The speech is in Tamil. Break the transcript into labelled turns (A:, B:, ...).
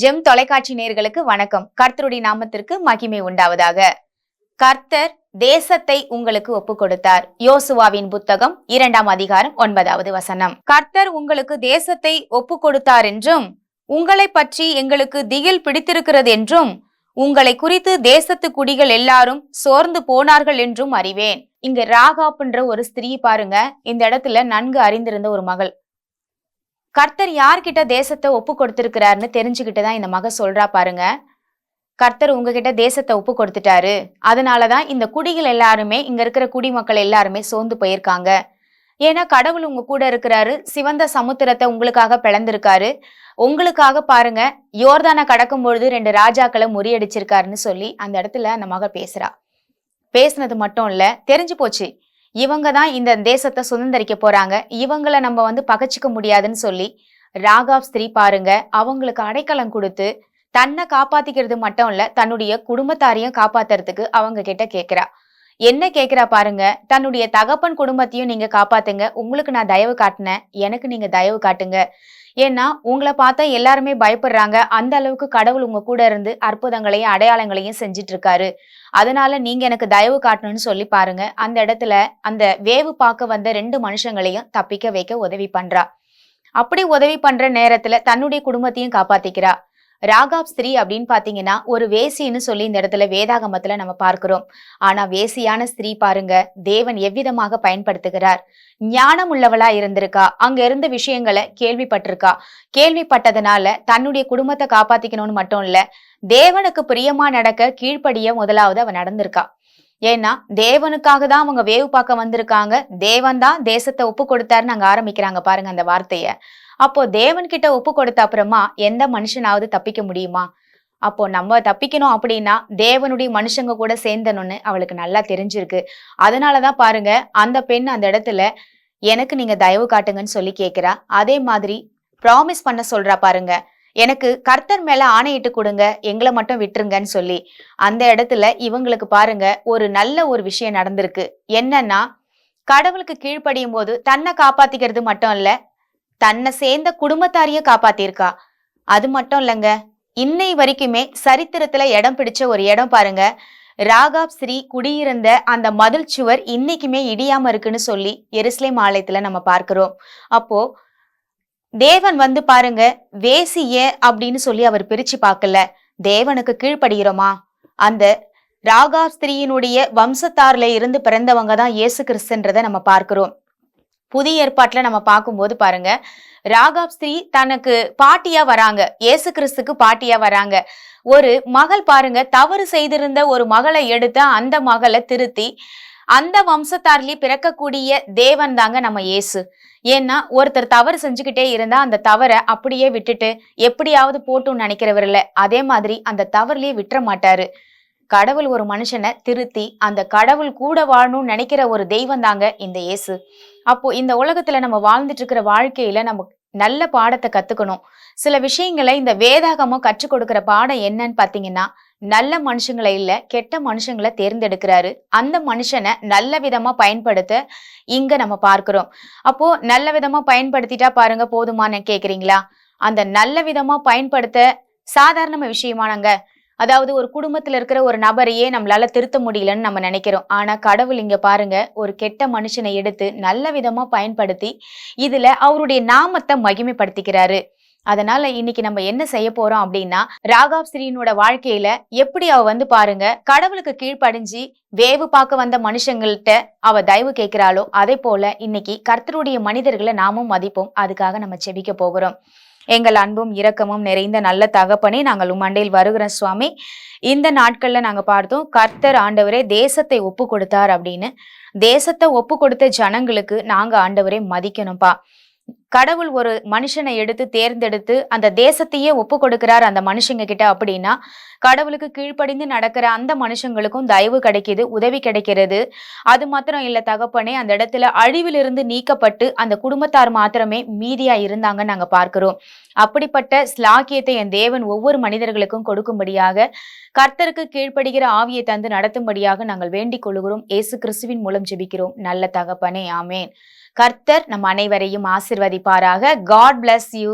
A: ஜெம் தொலைக்காட்சி நேயர்களுக்கு வணக்கம். கர்த்தருடைய நாமத்திற்கு மகிமை உண்டாவதாக. கர்த்தர் தேசத்தை உங்களுக்கு ஒப்பு கொடுத்தார். யோசுவாவின் புத்தகம் 2ஆம் அதிகாரம் 9வது வசனம். கர்த்தர் உங்களுக்கு தேசத்தை ஒப்பு கொடுத்தார் என்றும், உங்களை பற்றி எங்களுக்கு திகில் பிடித்திருக்கிறது என்றும், உங்களை குறித்து தேசத்து குடிகள் எல்லாரும் சோர்ந்து போனார்கள் என்றும் அறிவேன். இங்க ராகாப்ன்ற ஒரு ஸ்திரீ பாருங்க, இந்த இடத்துல நன்கு அறிந்திருந்த ஒரு மகள். கர்த்தர் யார்கிட்ட தேசத்தை ஒப்பு கொடுத்திருக்கிறாருன்னு தெரிஞ்சுக்கிட்டுதான் இந்த மக சொல்றா பாருங்க. கர்த்தர் உங்ககிட்ட தேசத்தை ஒப்பு கொடுத்துட்டாரு, அதனாலதான் இந்த குடிகள் எல்லாருமே, இங்க இருக்கிற குடிமக்கள் எல்லாருமே சோர்ந்து போயிருக்காங்க. ஏன்னா கடவுள் உங்க கூட இருக்கிறாரு. சிவந்த சமுத்திரத்தை உங்களுக்காக பிளந்திருக்காரு. உங்களுக்காக பாருங்க, யோர்தானை கடக்கும் பொழுது 2 ராஜாக்களை முறியடிச்சிருக்காருன்னு சொல்லி அந்த இடத்துல அந்த மக பேசுறா. பேசுனது மட்டும் இல்ல, தெரிஞ்சு போச்சு இவங்க தான் இந்த தேசத்தை சுதந்திரிக்க போறாங்க, இவங்களை நம்ம பகைச்சிக்க முடியாதுன்னு சொல்லி ராகாப் ஸ்திரீ பாருங்க அவங்களுக்கு அடைக்கலம் கொடுத்து தன்னை காப்பாத்திக்கிறது மட்டும் இல்ல, தன்னுடைய குடும்பத்தாரையும் காப்பாத்துறதுக்கு அவங்க கிட்ட கேக்குறா. என்ன கேக்குறா பாருங்க, தன்னுடைய தகப்பன் குடும்பத்தையும் நீங்க காப்பாத்துங்க, உங்களுக்கு நான் தயவு காட்டினேன், எனக்கு நீங்க தயவு காட்டுங்க. ஏன்னா உங்களை பார்த்தா எல்லாருமே பயப்படுறாங்க, அந்த அளவுக்கு கடவுள் உங்க கூட இருந்து அற்புதங்களையும் அடையாளங்களையும் செஞ்சிட்டு இருக்காரு. அதனால நீங்க எனக்கு தயவு காட்டணும்னு சொல்லி பாருங்க அந்த இடத்துல அந்த வேவு பார்க்க வந்த 2 மனுஷங்களையும் தப்பிக்க வைக்க உதவி பண்றா. அப்படி உதவி பண்ற நேரத்துல தன்னுடைய குடும்பத்தையும் காப்பாத்திக்கிறா. ராகாப் ஸ்திரீ அப்படின்னு பாத்தீங்கன்னா ஒரு வேசின்னு சொல்லி இந்த இடத்துல வேதாகமத்துல நம்ம பார்க்கிறோம். ஆனா வேசியான ஸ்திரீ பாருங்க தேவன் எவ்விதமாக பயன்படுத்துகிறார். ஞானம் உள்ளவளா இருந்திருக்கா, அங்க இருந்த விஷயங்களை கேள்விப்பட்டிருக்கா. கேள்விப்பட்டதுனால தன்னுடைய குடும்பத்தை காப்பாத்திக்கணும்னு மட்டும் இல்ல, தேவனுக்கு பிரியமா நடக்க கீழ்ப்படிய முதலாவது அவ நடந்திருக்கா. ஏன்னா தேவனுக்காக தான் அவங்க வேவு பார்க்க வந்திருக்காங்க. தேவன் தான் தேசத்தை ஒப்பு கொடுத்தாருன்னு அங்க ஆரம்பிக்கிறாங்க பாருங்க அந்த வார்த்தைய. அப்போ தேவன் கிட்ட ஒப்பு கொடுத்த அப்புறமா எந்த மனுஷனாவது தப்பிக்க முடியுமா? அப்போ நம்ம தப்பிக்கணும் அப்படின்னா தேவனுடைய மனுஷங்க கூட சேர்ந்தனும்னு அவளுக்கு நல்லா தெரிஞ்சிருக்கு. அதனாலதான் பாருங்க அந்த பெண் அந்த இடத்துல எனக்கு நீங்க தயவு காட்டுங்கன்னு சொல்லி கேட்கிறா. அதே மாதிரி ப்ராமிஸ் பண்ண சொல்றா பாருங்க, எனக்கு கர்த்தர் மேல ஆணையிட்டு கொடுங்க, எங்களை மட்டும் விட்டுருங்கன்னு சொல்லி. அந்த இடத்துல இவங்களுக்கு பாருங்க ஒரு நல்ல ஒரு விஷயம் நடந்திருக்கு. என்னன்னா கடவுளுக்கு கீழ்ப்படியும் போது தன்னை காப்பாத்திக்கிறது மட்டும் இல்ல, தன்னை சேர்ந்த குடும்பத்தாரையும் காப்பாத்திருக்கா. அது மட்டும் இல்லைங்க, இன்னை வரைக்குமே சரித்திரத்துல இடம் பிடிச்ச ஒரு இடம் பாருங்க, ராகாப் ஸ்திரீ குடியிருந்த அந்த மதில் சுவர் இன்னைக்குமே இடியாம இருக்குன்னு சொல்லி எருசலேம் ஆலயத்துல நம்ம பார்க்கிறோம். அப்போ தேவன் பாருங்க வேசிய அப்படின்னு சொல்லி அவர் பிரிச்சு பார்க்கல. தேவனுக்கு கீழ்ப்படுகிறோமா? அந்த ராகாப் ஸ்திரீயினுடைய வம்சத்தார்ல இருந்து பிறந்தவங்க தான் இயேசு கிறிஸ்துன்றதை நம்ம பார்க்கிறோம். புதிய ஏற்பாட்டுல நம்ம பார்க்கும்போது பாருங்க, ராகாப் ஸ்திரீ தனக்கு பாட்டியா வராங்க, இயேசு கிறிஸ்துக்கு பாட்டியா வராங்க. ஒரு மகள் பாருங்க தவறு செய்திருந்த ஒரு மகளை எடுத்து அந்த மகளை திருத்தி அந்த வம்சத்தாரிலேயே பிறக்கக்கூடிய தேவன் தாங்க நம்ம இயேசு. ஏன்னா ஒருத்தர் தவறு செஞ்சுக்கிட்டே இருந்தா அந்த தவறை அப்படியே விட்டுட்டு எப்படியாவது போட்டுன்னு நினைக்கிறவர் இல்ல, அதே மாதிரி அந்த தவறுலயே விட்டுற மாட்டாரு. கடவுள் ஒரு மனுஷனை திருத்தி அந்த கடவுள் கூட வாழணும்னு நினைக்கிற ஒரு தெய்வம் தாங்க இந்த இயேசு. அப்போ இந்த உலகத்துல நம்ம வாழ்ந்துட்டு இருக்கிற வாழ்க்கையில நம்ம நல்ல பாடத்தை கத்துக்கணும். சில விஷயங்களை இந்த வேதாகமம் கற்றுக் கொடுக்கிற பாடம் என்னன்னு பாத்தீங்கன்னா, நல்ல மனுஷங்களை இல்ல கெட்ட மனுஷங்களை தேர்ந்தெடுக்கிறாரு. அந்த மனுஷனை நல்ல விதமா பயன்படுத்த இங்க நம்ம பார்க்கிறோம். அப்போ நல்ல விதமா பயன்படுத்திட்டா பாருங்க போதுமான்னு கேக்குறீங்களா? அந்த நல்ல விதமா பயன்படுத்த சாதாரண விஷயமானங்க. அதாவது ஒரு குடும்பத்துல இருக்கிற ஒரு நபரையே நம்மளால திருத்த முடியலன்னு நம்ம நினைக்கிறோம். ஆனா கடவுள் இங்க பாருங்க ஒரு கெட்ட மனுஷனை எடுத்து நல்ல விதமா பயன்படுத்தி இதுல அவருடைய நாமத்தை மகிமைப்படுத்திக்கிறாரு. அதனால இன்னைக்கு நம்ம என்ன செய்ய போறோம் அப்படின்னா, ராகாப் ஸ்திரீயினோட வாழ்க்கையில எப்படி அவ பாருங்க கடவுளுக்கு கீழ்ப்படிஞ்சு வேவு பார்க்க வந்த மனுஷங்கள்ட்ட அவ தயவு கேட்கிறாளோ, அதே போல இன்னைக்கு கர்த்தருடைய மனிதர்களை நாமும் மதிப்போம். அதுக்காக நம்ம செபிக்க போகிறோம். எங்கள் அன்பும் இரக்கமும் நிறைந்த நல்ல தகப்பனே, நாங்கள் மண்டையில் வருகிறோம் சுவாமி. இந்த நாட்கள்ல நாங்க பார்த்தோம் கர்த்தர் ஆண்டவரே தேசத்தை ஒப்பு கொடுத்தார் அப்படின்னு. தேசத்தை ஒப்பு கொடுத்த ஜனங்களுக்கு நாங்க ஆண்டவரே மதிக்கணும்பா. கடவுள் ஒரு மனுஷனை எடுத்து தேர்ந்தெடுத்து அந்த தேசத்தையே ஒப்பு கொடுக்கிறார் அந்த மனுஷங்க கிட்ட அப்படின்னா, கடவுளுக்கு கீழ்ப்படிந்து நடக்கிற அந்த மனுஷங்களுக்கும் தயவு கிடைக்குது, உதவி கிடைக்கிறது. அது மாத்திரம் இல்ல தகப்பனே, அந்த இடத்துல அழிவிலிருந்து நீக்கப்பட்டு அந்த குடும்பத்தார் மாத்திரமே மீதியா இருந்தாங்க நாங்க பார்க்கிறோம். அப்படிப்பட்ட ஸ்லாக்கியத்தை என் தேவன் ஒவ்வொரு மனிதர்களுக்கும் கொடுக்கும்படியாக கர்த்தருக்கு கீழ்ப்படுகிற ஆவியை தந்து நடத்தும்படியாக நாங்கள் வேண்டிக் கொள்கிறோம். இயேசு கிறிஸ்துவின் மூலம் ஜெபிக்கிறோம் நல்ல தகப்பனே, ஆமேன். கர்த்தர் நம் அனைவரையும் ஆசீர்வதிப்பாராக. God bless you.